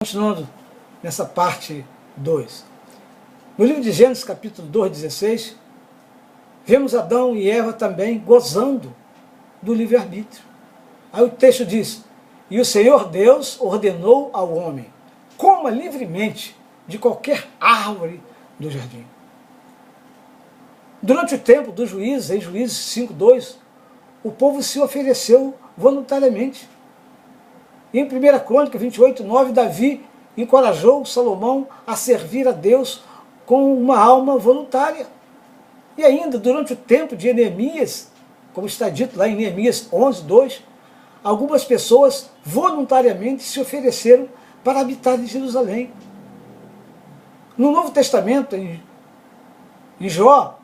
Continuando nessa parte 2. No livro de Gênesis, capítulo 2, 16, vemos Adão e Eva também gozando do livre-arbítrio. Aí o texto diz: e o Senhor Deus ordenou ao homem, coma livremente de qualquer árvore do jardim. Durante o tempo dos juízes, em Juízes 5:2, o povo se ofereceu voluntariamente. E em 1 Crônica 28:9, Davi encorajou Salomão a servir a Deus com uma alma voluntária. E ainda, durante o tempo de Neemias, como está dito lá em Neemias 11:2, algumas pessoas voluntariamente se ofereceram para habitar em Jerusalém. No Novo Testamento, em João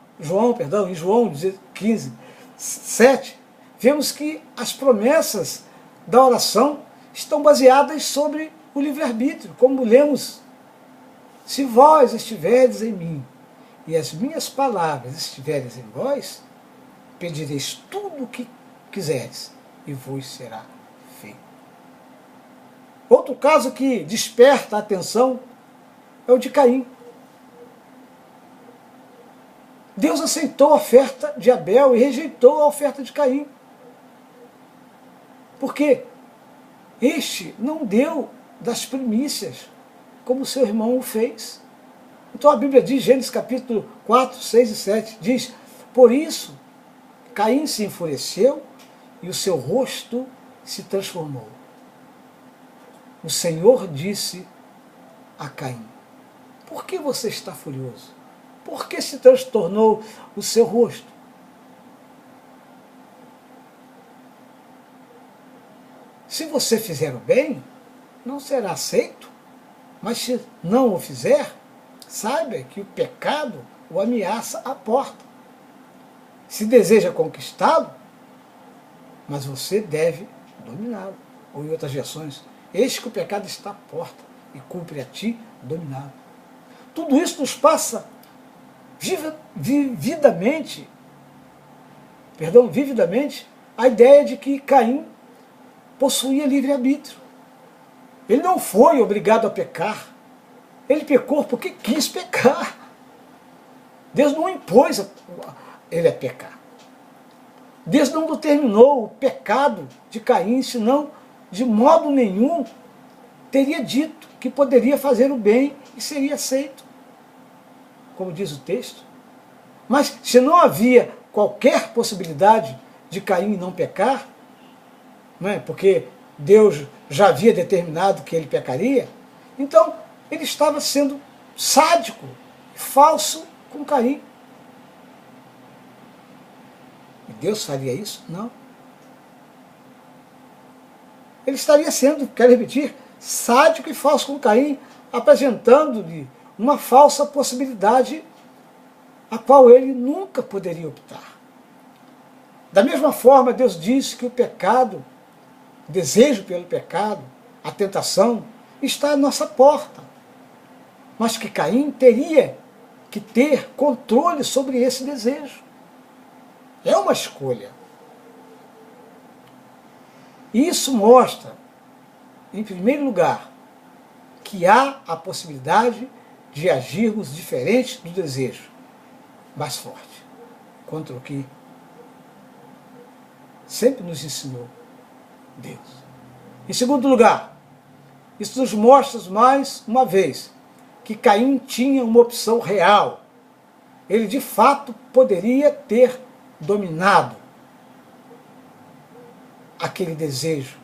15:7, vemos que as promessas da oração estão baseadas sobre o livre-arbítrio, como lemos: se vós estiveres em mim e as minhas palavras estiverem em vós, pedireis tudo o que quiseres e vos será feito. Outro caso que desperta a atenção é o de Caim. Deus aceitou a oferta de Abel e rejeitou a oferta de Caim. Por quê? Este não deu das primícias, como seu irmão o fez. Então a Bíblia diz, Gênesis capítulo 4, 6 e 7, diz: por isso Caim se enfureceu e o seu rosto se transformou. O Senhor disse a Caim: por que você está furioso? Por que se transtornou o seu rosto? Se você fizer o bem, não será aceito, mas se não o fizer, saiba que o pecado o ameaça à porta. Se deseja conquistá-lo, mas você deve dominá-lo. Ou em outras versões, eis que o pecado está à porta e cumpre a ti dominá-lo. Tudo isso nos passa vividamente a ideia de que Caim possuía livre-arbítrio. Ele não foi obrigado a pecar. Ele pecou porque quis pecar. Deus não impôs ele a pecar. Deus não determinou o pecado de Caim, senão de modo nenhum teria dito que poderia fazer o bem e seria aceito, como diz o texto. Mas se não havia qualquer possibilidade de Caim não pecar, não é? Porque Deus já havia determinado que ele pecaria, então ele estava sendo sádico, falso com Caim. E Deus faria isso? Não. Ele estaria sendo, quero repetir, sádico e falso com Caim, apresentando-lhe uma falsa possibilidade a qual ele nunca poderia optar. Da mesma forma, Deus disse que o pecado, o desejo pelo pecado, a tentação, está à nossa porta, mas que Caim teria que ter controle sobre esse desejo. É uma escolha. E isso mostra, em primeiro lugar, que há a possibilidade de agirmos diferente do desejo, mais forte, contra o que sempre nos ensinou Deus. Em segundo lugar, isso nos mostra mais uma vez que Caim tinha uma opção real. Ele de fato poderia ter dominado aquele desejo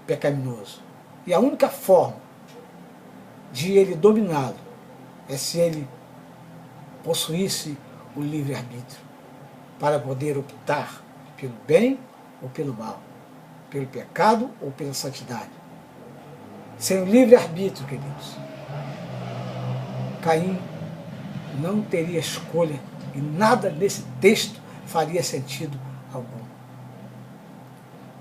pecaminoso. E a única forma de ele dominá-lo é se ele possuísse o livre-arbítrio para poder optar pelo bem ou pelo mal, pelo pecado ou pela santidade. Sem o livre-arbítrio, queridos, Caim não teria escolha e nada nesse texto faria sentido algum.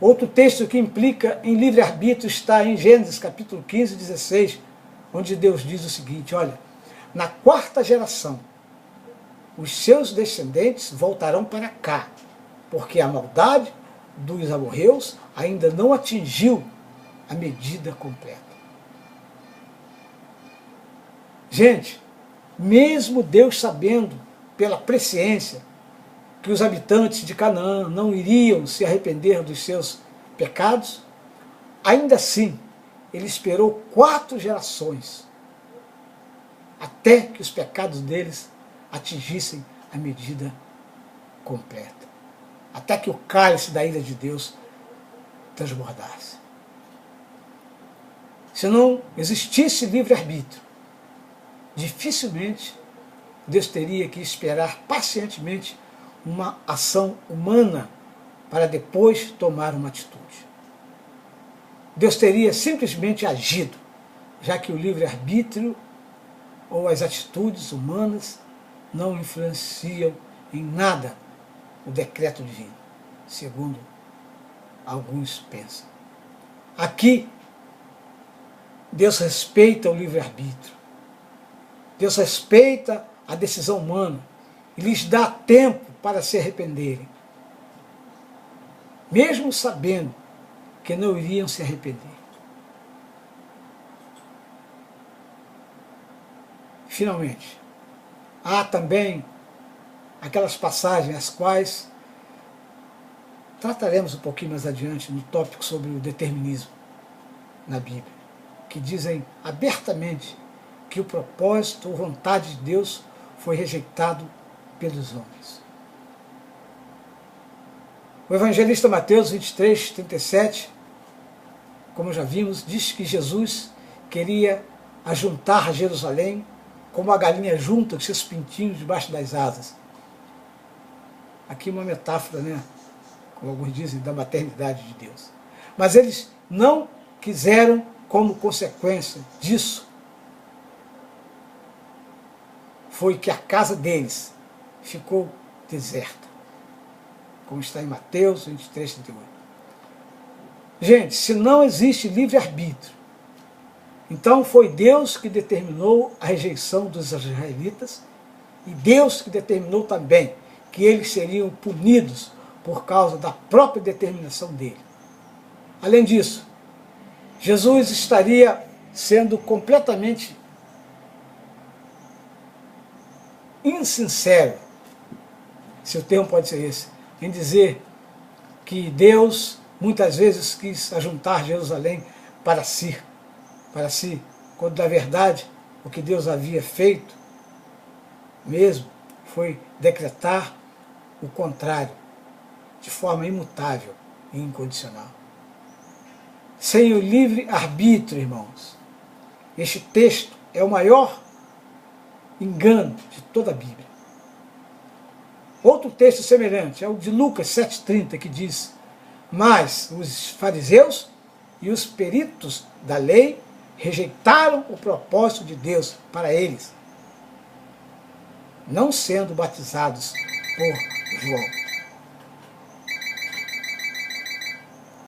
Outro texto que implica em livre-arbítrio está em Gênesis capítulo 15, 16, onde Deus diz o seguinte: olha, na quarta geração, os seus descendentes voltarão para cá, porque a maldade dos amorreus ainda não atingiu a medida completa. Gente, mesmo Deus sabendo, pela presciência, que os habitantes de Canaã não iriam se arrepender dos seus pecados, ainda assim, ele esperou 4 gerações até que os pecados deles atingissem a medida completa, até que o cálice da ira de Deus transbordasse. Se não existisse livre-arbítrio, dificilmente Deus teria que esperar pacientemente uma ação humana para depois tomar uma atitude. Deus teria simplesmente agido, já que o livre-arbítrio ou as atitudes humanas não influenciam em nada o decreto divino, segundo alguns pensam. Aqui, Deus respeita o livre-arbítrio. Deus respeita a decisão humana e lhes dá tempo para se arrependerem, mesmo sabendo que não iriam se arrepender. Finalmente, há também aquelas passagens as quais trataremos um pouquinho mais adiante no tópico sobre o determinismo na Bíblia, que dizem abertamente que o propósito ou vontade de Deus foi rejeitado pelos homens. O evangelista Mateus 23, 37, como já vimos, diz que Jesus queria ajuntar Jerusalém como a galinha junta os seus pintinhos debaixo das asas. Aqui uma metáfora, né, como alguns dizem, da maternidade de Deus. Mas eles não quiseram, como consequência disso, foi que a casa deles ficou deserta, como está em Mateus 23, 38. Gente, se não existe livre-arbítrio, então foi Deus que determinou a rejeição dos israelitas e Deus que determinou também que eles seriam punidos por causa da própria determinação dele. Além disso, Jesus estaria sendo completamente insincero, se o termo pode ser esse, em dizer que Deus muitas vezes quis ajuntar Jerusalém para si, quando na verdade o que Deus havia feito mesmo foi decretar o contrário, de forma imutável e incondicional. Sem o livre-arbítrio, irmãos, este texto é o maior engano de toda a Bíblia. Outro texto semelhante é o de Lucas 7,30, que diz: mas os fariseus e os peritos da lei rejeitaram o propósito de Deus para eles, não sendo batizados por João.